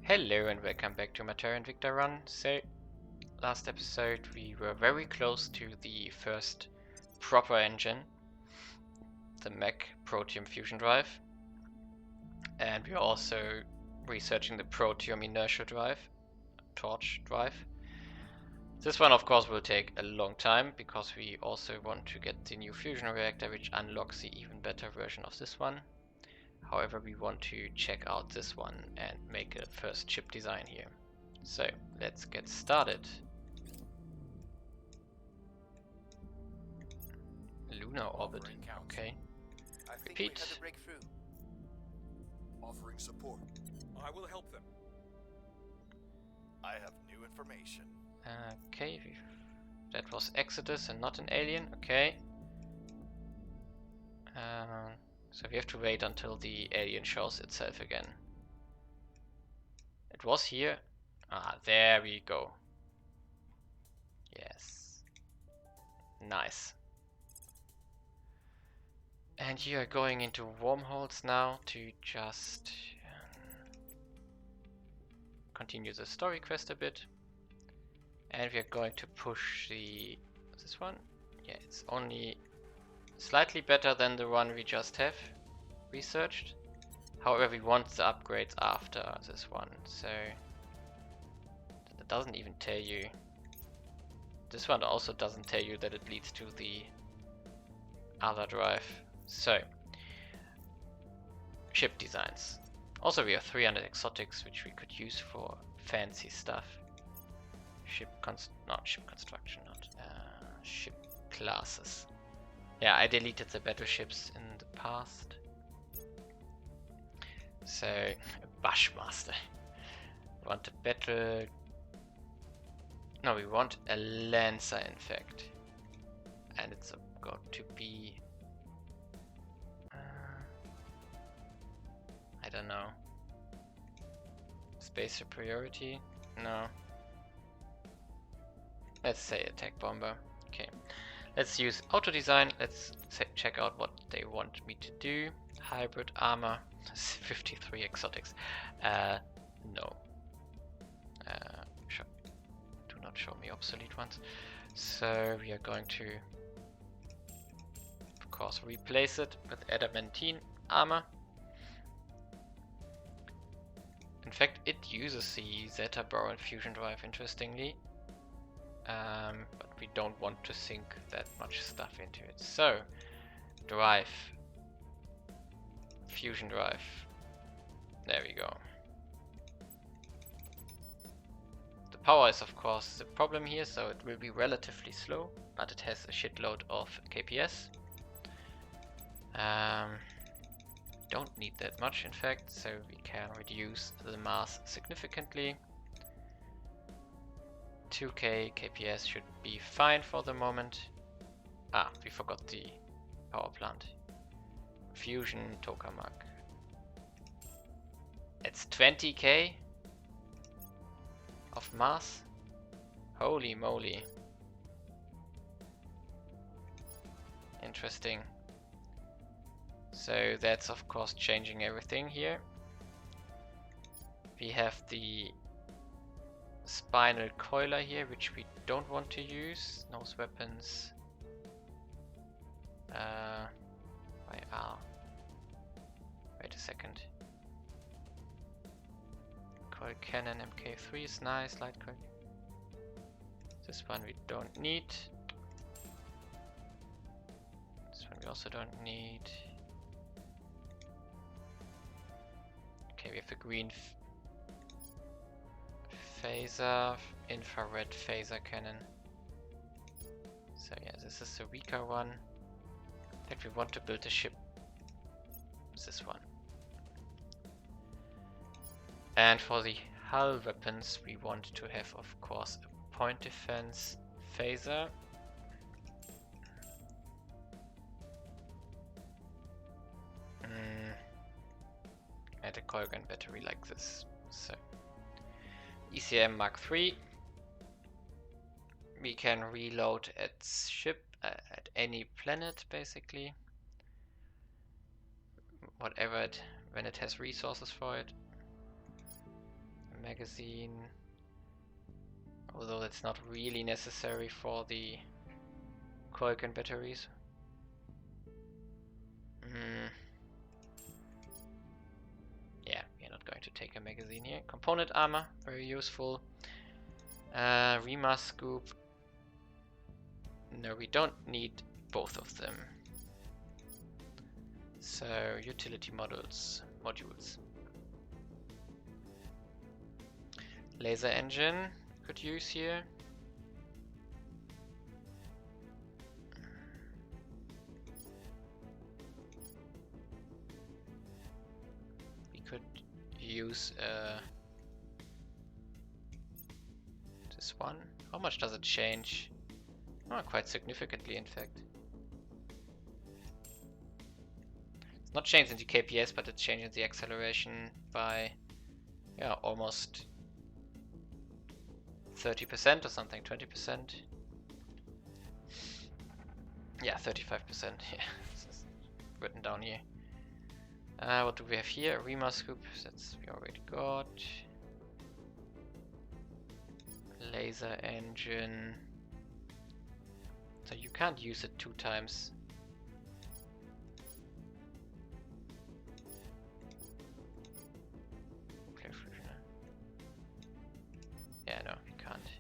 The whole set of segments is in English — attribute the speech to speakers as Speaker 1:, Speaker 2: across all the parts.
Speaker 1: Hello and welcome back to my Terra Invicta run. So, last episode we were very close to the first proper engine, the mech protium fusion drive, and we are also researching the protium inertial drive, torch drive. This one of course will take a long time because we also want to get the new fusion reactor, which unlocks the even better version of this one. However, we want to check out this one and make a first chip design here. So let's get started. Lunar orbit. Okay. Repeat.
Speaker 2: We had a breakthrough.
Speaker 3: Offering support.
Speaker 2: I will help them.
Speaker 3: I have new information.
Speaker 1: Okay, that was Exodus and not an alien. Okay. So we have to wait until the alien shows itself again. It was here. Ah, there we go. Yes. Nice. And you are going into wormholes now to just continue the story quest a bit. And we are going to push this one. Yeah, it's only slightly better than the one we just have researched. However, we want the upgrades after this one, so it doesn't even tell you. This one also doesn't tell you that it leads to the other drive. So, ship designs. Also, we have 300 exotics, which we could use for fancy stuff. Ship construction, not ship classes. Yeah, I deleted the battleships in the past. So, Bushmaster. We want a battle. No, we want a Lancer, in fact. And it's got to be. I don't know. Space superiority? No. Let's say attack bomber. Okay. Let's use auto design. Let's check out what they want me to do. Hybrid armor. 53 exotics. No. Do not show me obsolete ones. So we are going to, of course, replace it with adamantine armor. In fact, it uses the Zeta Boron fusion drive, interestingly. But we don't want to sink that much stuff into it. So, drive. Fusion drive. There we go. The power is of course the problem here, so it will be relatively slow, but it has a shitload of KPS. Don't need that much in fact, so we can reduce the mass significantly. 2k KPS should be fine for the moment. Ah, we forgot the power plant. Fusion tokamak. It's 20k of mass. Holy moly. Interesting. So that's of course changing everything here. We have the spinal coiler here, which we don't want to use. Nose weapons. Wait a second. Coil cannon MK3 is nice. Light coil. This one we don't need. This one we also don't need. Okay, we have a green phaser, infrared phaser cannon. So yeah, this is the weaker one. That we want to build a ship. This one. And for the hull weapons, we want to have, of course, a point defense phaser. And a coil gun battery like this. So, ECM Mark III. We can reload its ship at any planet, basically. Whatever it, when it has resources for it. magazine. Although that's not really necessary for the Koiken batteries. Yeah, we're not going to take a magazine here. Component armor, very useful. Rema scoop. No, we don't need both of them. So, utility modules. Laser engine could use here. We could use this one. How much does it change? Oh, quite significantly, in fact. It's not changing the KPS, but it's changing the acceleration by, yeah, almost 30% or something, 20%. Yeah, 35%. Yeah, it's written down here. What do we have here? Rema scoop. That's we already got. Laser engine. So you can't use it 2 times. Yeah, no, you can't.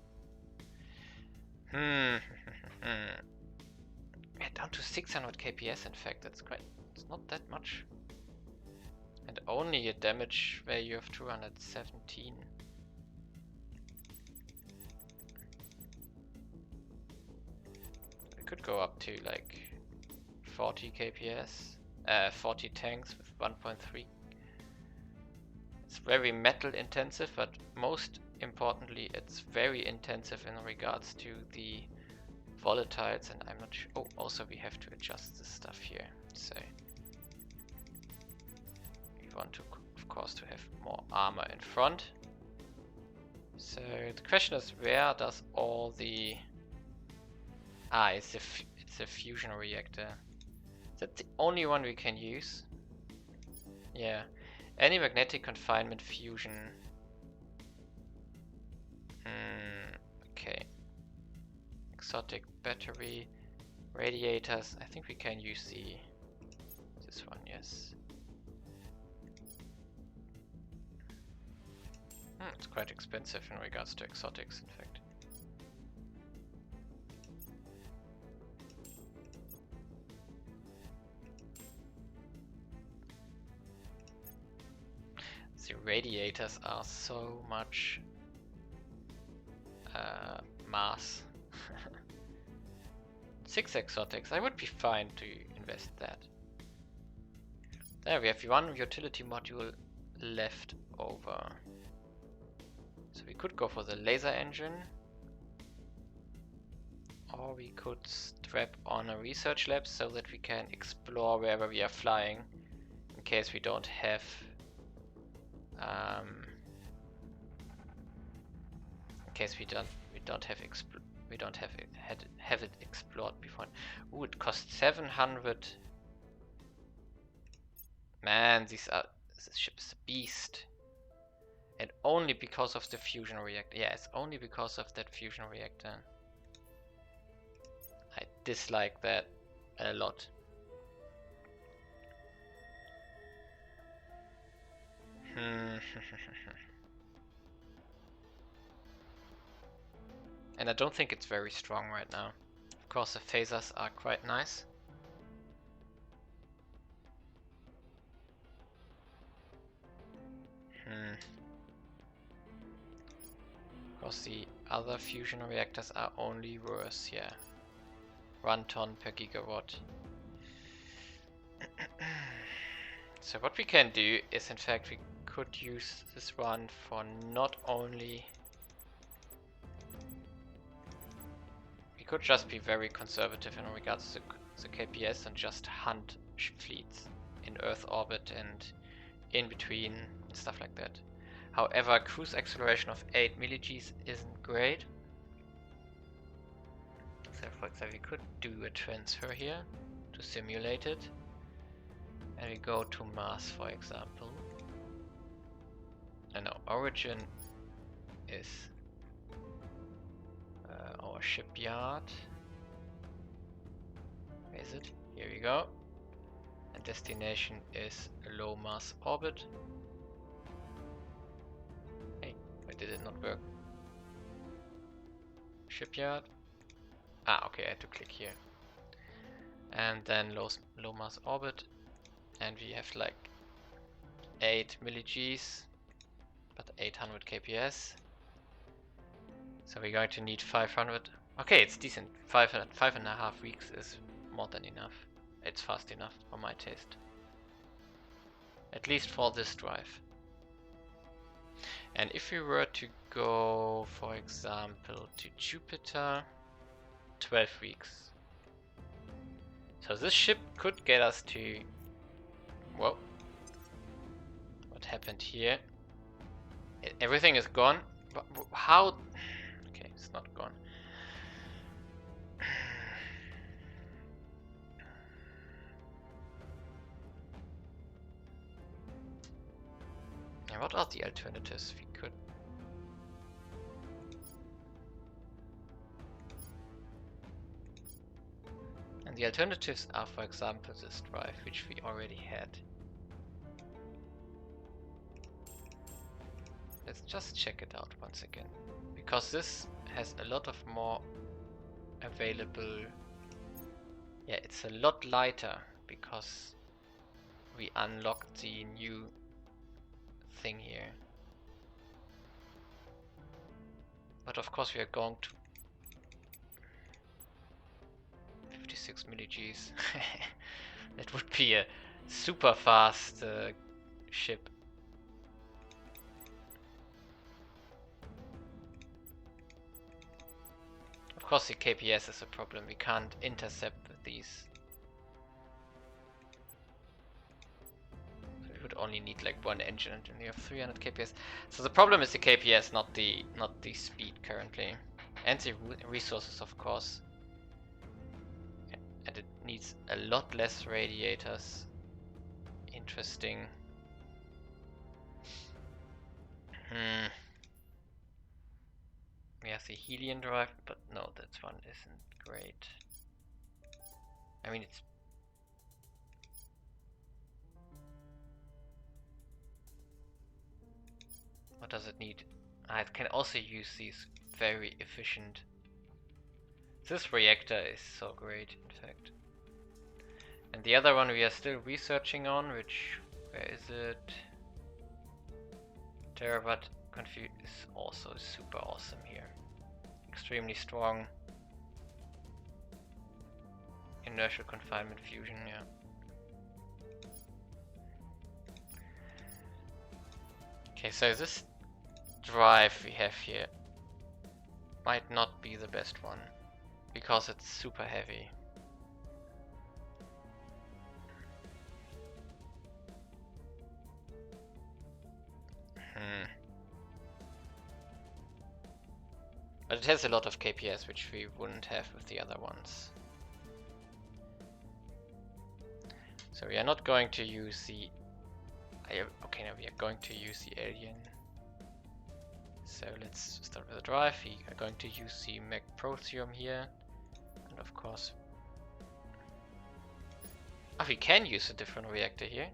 Speaker 1: Yeah, down to 600 KPS. In fact, that's quite. It's not that much. And only a damage value of 217. We could go up to like 40 KPS, 40 tanks with 1.3. It's very metal intensive, but most importantly, it's very intensive in regards to the volatiles, and I'm not sure. Oh, also we have to adjust this stuff here. So we want to, of course, to have more armor in front. So the question is, where does all the it's a fusion reactor. Is that the only one we can use? Yeah. Any magnetic confinement fusion. Okay. Exotic battery. Radiators. I think we can use this one, yes. It's quite expensive in regards to exotics, in fact. The radiators are so much mass. 6 exotics. I would be fine to invest that. There we have one utility module left over. So we could go for the laser engine, or we could strap on a research lab so that we can explore wherever we are flying, in case we don't have have it explored before. Ooh, it costs 700. Man, this ship is a beast. And only because of the fusion reactor. Yeah, it's only because of that fusion reactor. I dislike that a lot. And I don't think it's very strong right now. Of course, the phasers are quite nice. Of course, the other fusion reactors are only worse, yeah. 1 ton per gigawatt. So what we can do is, in fact, we could use this one for not only... We could just be very conservative in regards to the KPS and just hunt fleets in Earth orbit and in between, stuff like that. However, cruise acceleration of 8 milli-Gs isn't great. So for example, we could do a transfer here to simulate it. And we go to Mars, for example. No, origin is our shipyard. Where is it? Here we go. And destination is a low mass orbit. Hey, why did it not work? Shipyard. Ah, okay, I had to click here. And then low mass orbit. And we have like 8 milli-Gs, but 800 kps. So we're going to need 500. Okay, it's decent. 5.5 weeks is more than enough. It's fast enough for my taste. At least for this drive. And if we were to go, for example, to Jupiter, 12 weeks. So this ship could get us to... Whoa. What happened here? Everything is gone. How? Okay, it's not gone. And what are the alternatives we could? And the alternatives are, for example, this drive, which we already had. Let's just check it out once again, because this has a lot of more available. Yeah, it's a lot lighter because we unlocked the new thing here. But of course we are going to 56 milli-Gs. That would be a super fast ship. Of course the KPS is a problem, we can't intercept with these. So we would only need like one engine and we have 300 KPS. So the problem is the KPS, not the speed currently. And the resources, of course. And it needs a lot less radiators. Interesting. We have the helium drive, but no, that one isn't great. I mean, it's... What does it need? It can also use these very efficient... This reactor is so great, in fact. And the other one we are still researching on, which... Where is it? Terawatt Config is also super awesome here. Extremely strong. Inertial confinement fusion, yeah. Okay, so this drive we have here might not be the best one because it's super heavy. But it has a lot of KPS, which we wouldn't have with the other ones. So we are not going to use the... Okay, now we are going to use the alien. So let's start with the drive. We are going to use the mech Propulsion here. And of course... we can use a different reactor here.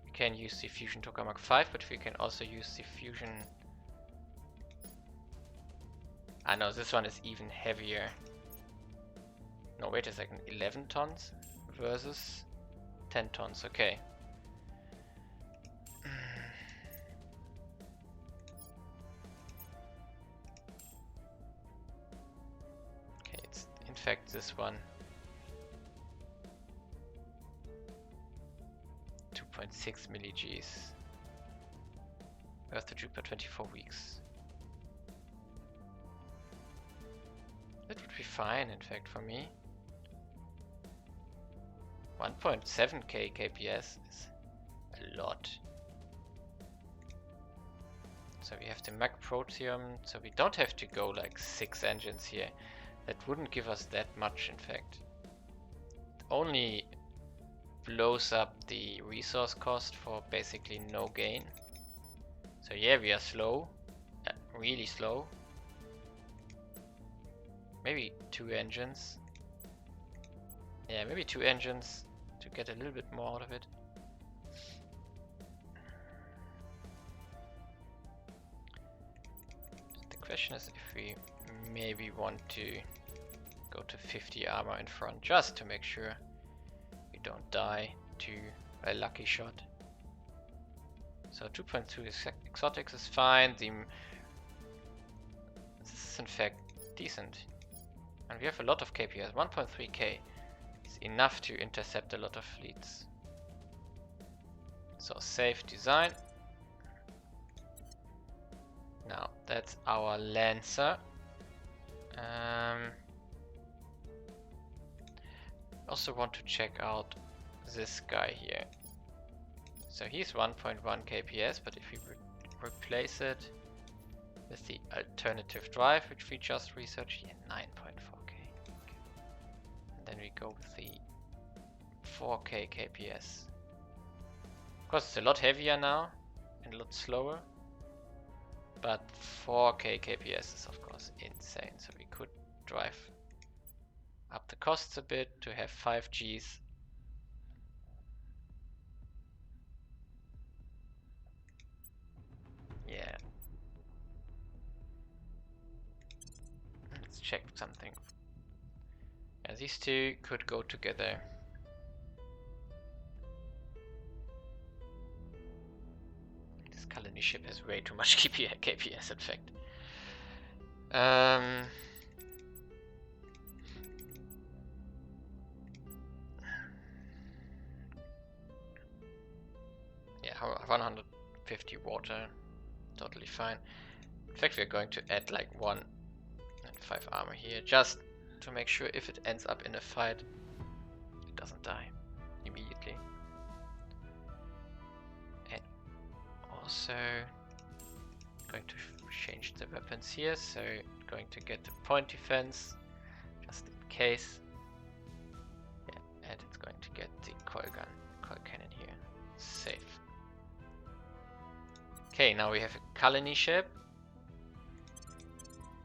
Speaker 1: We can use the Fusion Tokamak 5, but we can also use the Fusion... no, this one is even heavier. No, wait a second, 11 tons versus 10 tons, okay. Okay, it's in fact this one. 2.6 milli-Gs. Earth to Jupiter 24 weeks. That would be fine, in fact, for me. 1.7k KPS is a lot. So we have the Mac Proteum, so we don't have to go like 6 engines here. That wouldn't give us that much, in fact. It only blows up the resource cost for basically no gain. So yeah, we are slow, really slow. Maybe 2 engines. Yeah, maybe 2 engines to get a little bit more out of it. The question is if we maybe want to go to 50 armor in front, just to make sure we don't die to a lucky shot. So 2.2 exotics is fine. This is in fact decent. And we have a lot of KPS. 1.3k is enough to intercept a lot of fleets. So safe design. Now that's our Lancer. Also want to check out this guy here. So he's 1.1 kps, but if we replace it with the alternative drive, which we just researched, yeah, 9.4k. Okay. And then we go with the 4k kps. Of course, it's a lot heavier now and a lot slower, but 4k kps is of course insane. So we could drive up the costs a bit to have 5 Gs. Yeah. Let's check something. Yeah, these two could go together. This colony ship has way too much KPS in fact. Yeah, 150 water, totally fine. In fact, we're going to add like 1 and 5 armor here, just to make sure if it ends up in a fight, it doesn't die immediately. And also going to change the weapons here, so going to get the point defense, just in case. Yeah, and it's going to get the coil cannon here, safe. Okay, now we have a colony ship.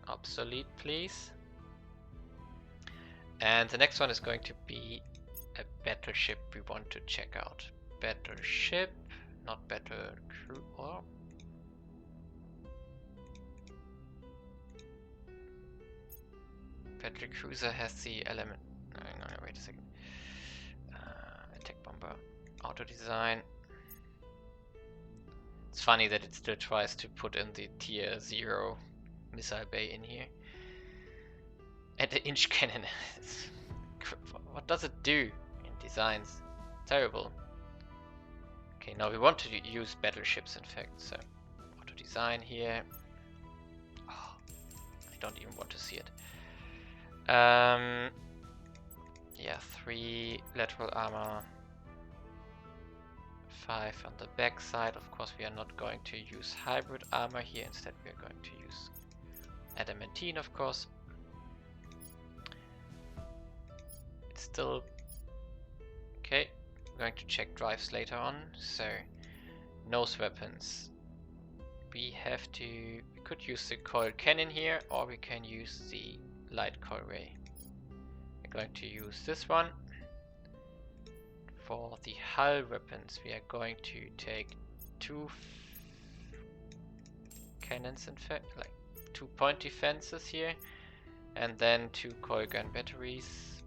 Speaker 1: Obsolete, please. And the next one is going to be a battleship we want to check out. Battleship, not battle crew, or battle cruiser has the element. No, wait a second. Attack bomber, auto design. It's funny that it still tries to put in the tier 0 missile bay in here. And the inch cannon. What does it do in designs? Terrible. Okay, now we want to use battleships in fact, so auto design here. Oh, I don't even want to see it. Yeah, 3 lateral armor, 5 on the back side. Of course, we are not going to use hybrid armor here. Instead, we are going to use adamantine, of course. It's still okay. We're going to check drives later on. So, nose weapons. We could use the coil cannon here, or we can use the light coil ray. We're going to use this one. For the hull weapons, we are going to take 2 cannons, in fact, like 2 point defenses here, and then 2 coil gun batteries,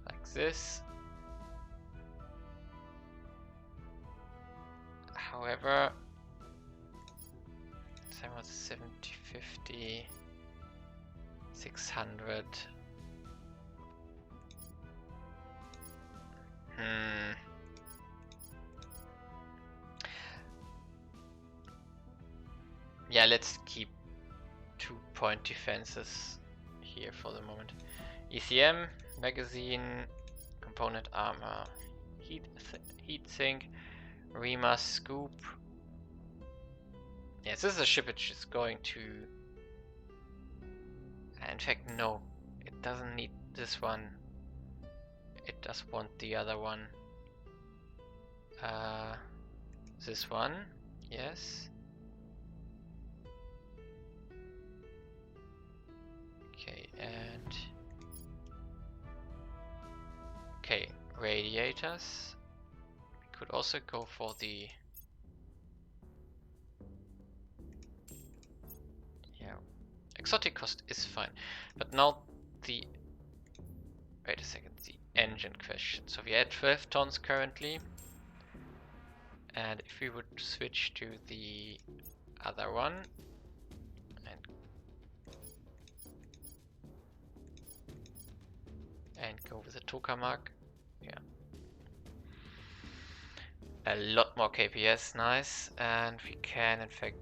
Speaker 1: like this. However, same was 70, 50, 600. Yeah, let's keep 2 point defenses here for the moment. ECM, magazine, component armor, heat sink, Rima scoop. Yes, this is a ship which is going to... In fact, no, it doesn't need this one. It does want the other one. This one, yes. radiators. We could also go for the... Yeah, exotic cost is fine. But now the... Wait a second, the engine question. So we are at 12 tons currently. And if we would switch to the other one and go with the tokamak, yeah, a lot more KPS, nice. And we can in fact,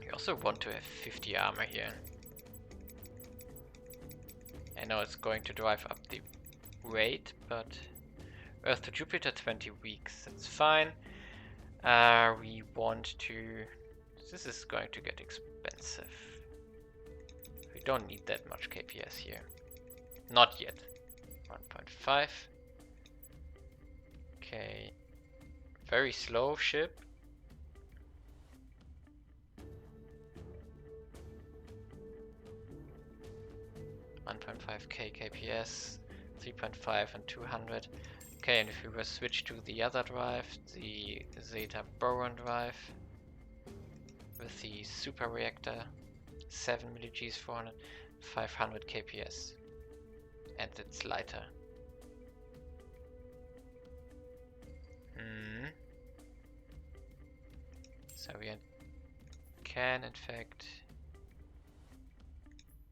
Speaker 1: we also want to have 50 armor here. I know it's going to drive up the weight, but Earth to Jupiter 20 weeks, that's fine. We want to... This is going to get expensive. We don't need that much KPS here. Not yet. 1.5. Okay. Very slow ship. $1.5k KPS, 3.5 and 200. Okay, and if we were switch to the other drive, the Zeta Boron drive, with the super reactor, 7 mg 400, 500 KPS, and it's lighter. So we can in fact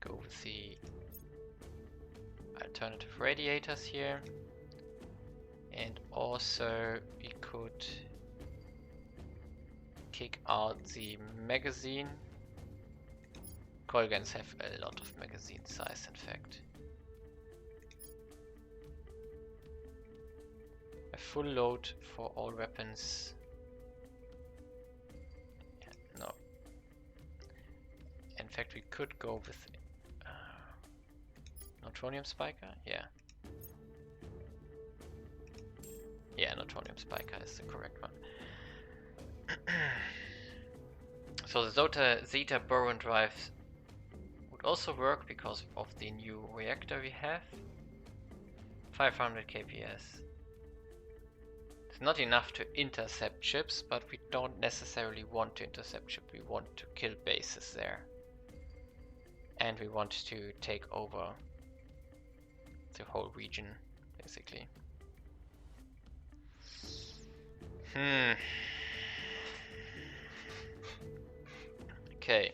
Speaker 1: go with the alternative radiators here. And also we could kick out the magazine. Coil guns have a lot of magazine size, in fact. A full load for all weapons. Yeah, no. In fact, we could go with neutronium spiker. Yeah. Yeah, neutronium spiker is the correct one. So the Zeta Boron drive would also work because of the new reactor we have. 500 KPS. It's not enough to intercept ships, but we don't necessarily want to intercept ships. We want to kill bases there. And we want to take over the whole region, basically. Okay.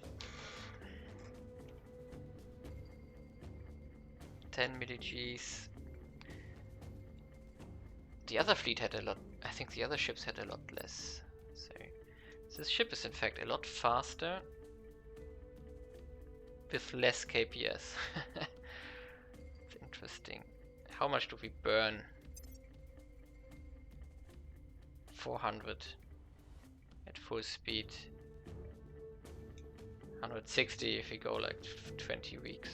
Speaker 1: 10 milli-Gs. The other fleet had a lot. I think the other ships had a lot less. So this ship is in fact a lot faster with less KPS. It's interesting. How much do we burn? 400 at full speed. 160 if we go like 20 weeks.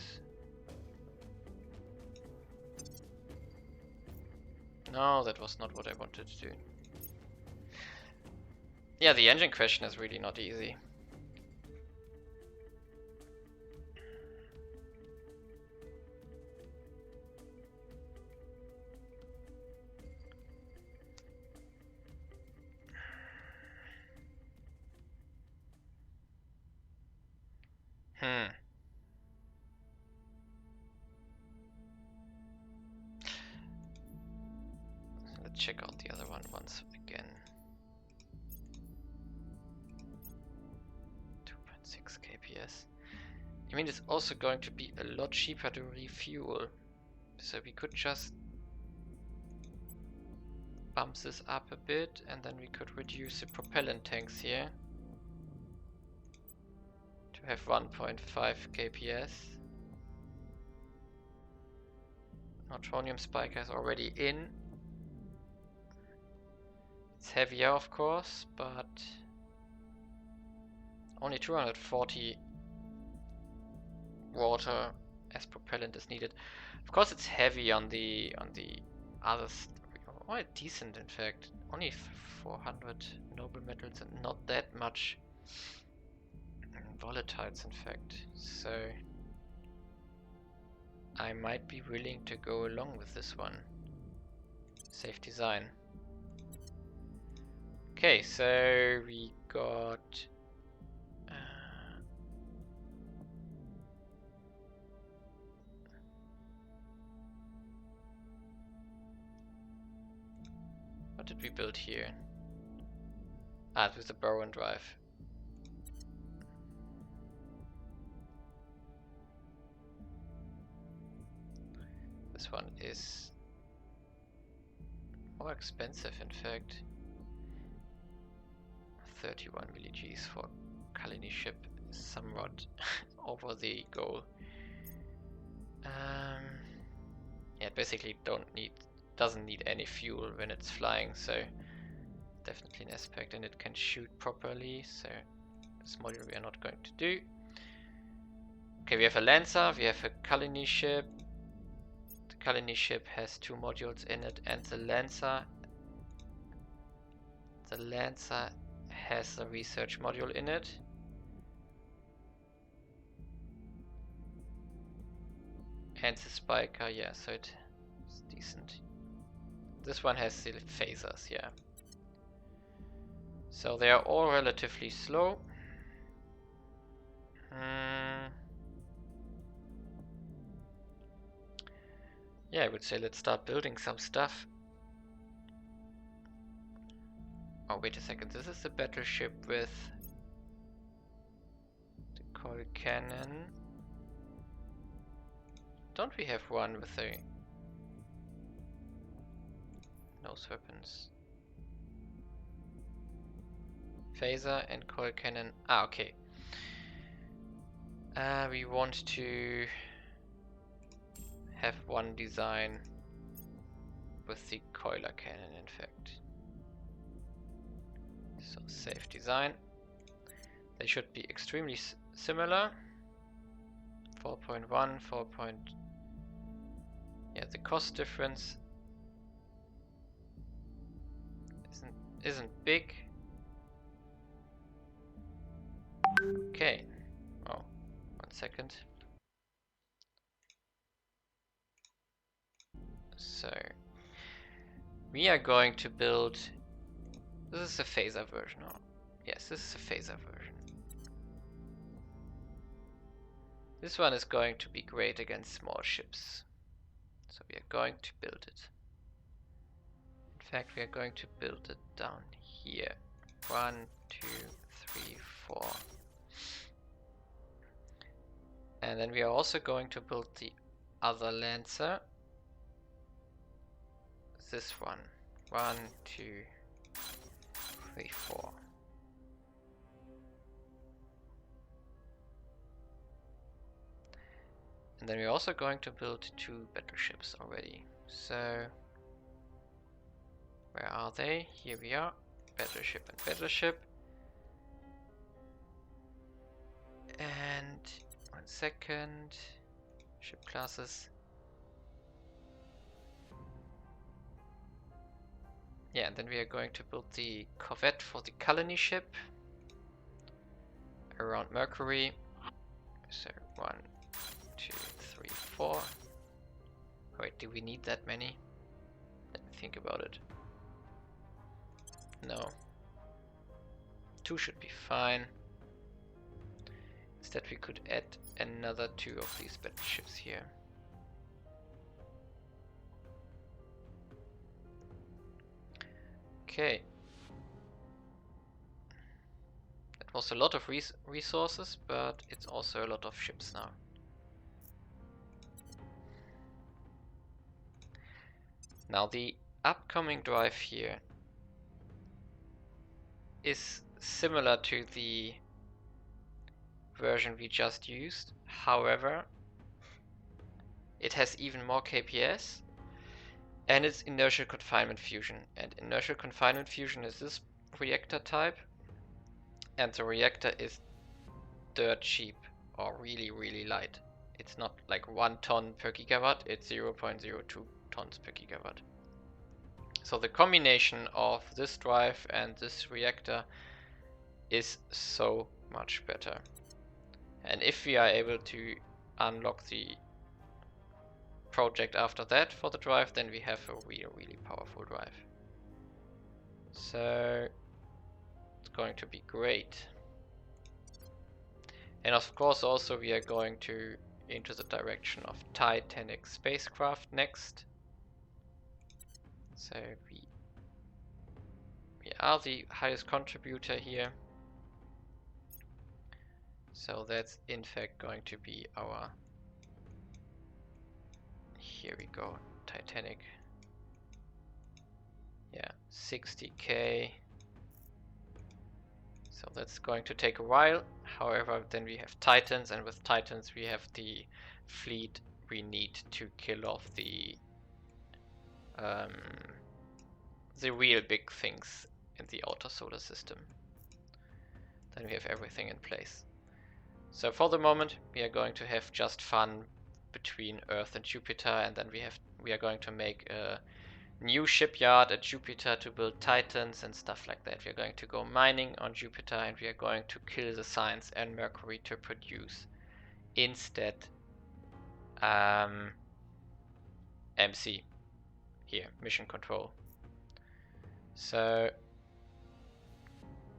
Speaker 1: No, that was not what I wanted to do. Yeah, the engine question is really not easy. Let's check out the other one once again. 2.6 KPS. I mean, it's also going to be a lot cheaper to refuel. So we could just bump this up a bit and then we could reduce the propellant tanks here to have 1.5 KPS. Neutronium spiker is already in. It's heavier of course, but only 240 water as propellant is needed. Of course it's heavy on the others. Quite decent in fact. Only 400 noble metals and not that much volatiles in fact. So I might be willing to go along with this one. Safe design. Okay, so we got what did we build here? Ah, it was the Boron drive. This one is more expensive, in fact. 31 milli-Gs for Kalini ship, somewhat over the goal. Yeah, it basically doesn't need any fuel when it's flying, so definitely an aspect, and it can shoot properly, so this module we are not going to do. Okay, we have a Lancer, we have a Kalini ship. The Kalini ship has 2 modules in it, and the Lancer has a research module in it. And the Spiker, yeah, so it's decent. This one has the phasers, yeah. So they are all relatively slow. Yeah, I would say let's start building some stuff. Oh, wait a second, this is the battleship with the coil cannon. Don't we have one with a nose weapons? Phaser and coil cannon. Ah, okay. We want to have one design with the coiler cannon, in fact. So safe design. They should be extremely similar. 4.1, 4. Yeah, the cost difference isn't big. Okay. Oh, 1 second. So we are going to build. This is a phaser version. Oh, yes, this is a phaser version. This one is going to be great against small ships. So we are going to build it. In fact, we are going to build it down here. 1, 2, 3, 4. And then we are also going to build the other Lancer. This one. 1, 2, 3, 4. And then we're also going to build 2 battleships already. So where are they? Here we are. Battleship and battleship. And 1 second. Ship classes. Yeah, and then we are going to build the corvette for the Kalini ship around Mercury. So 1, 2, 3, 4. Wait, do we need that many? Let me think about it. No. 2 should be fine. Instead we could add another 2 of these battleships here. Okay. That was a lot of resources, but it's also a lot of ships now. Now the upcoming drive here is similar to the version we just used. However, it has even more KPS and it's inertial confinement fusion. And inertial confinement fusion is this reactor type, and the reactor is dirt cheap or really light. It's not like 1 ton per gigawatt, it's 0.02 tons per gigawatt. So the combination of this drive and this reactor is so much better. And if we are able to unlock the project after that for the drive, then we have a really powerful drive. So it's going to be great. And of course also we are going to into the direction of Titanic spacecraft next. So we are the highest contributor here. So that's in fact going to be our, here we go, Titanic. Yeah, 60k. So that's going to take a while. However, then we have Titans, and with Titans we have the fleet we need to kill off the real big things in the outer solar system. Then we have everything in place. So for the moment we are going to have just fun between Earth and Jupiter, and then we are going to make a new shipyard at Jupiter to build Titans and stuff like that. We are going to go mining on Jupiter, and we are going to kill the Science and Mercury to produce instead MC here, mission control. So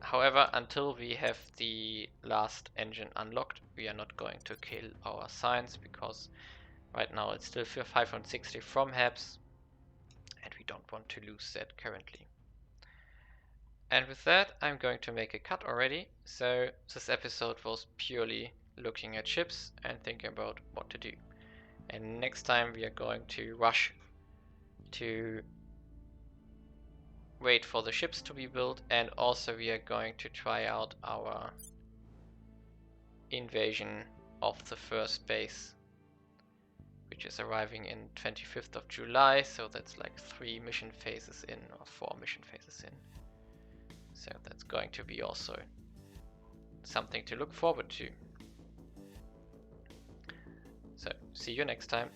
Speaker 1: however, until we have the last engine unlocked, we are not going to kill our Science, because right now it's still 560 from HAPS, and we don't want to lose that currently. And with that, I'm going to make a cut already. So this episode was purely looking at ships and thinking about what to do. And next time we are going to rush to wait for the ships to be built, and also we are going to try out our invasion of the first base, which is arriving in 25th of July, so that's like 3 mission phases in, or 4 mission phases in. So that's going to be also something to look forward to. So see you next time.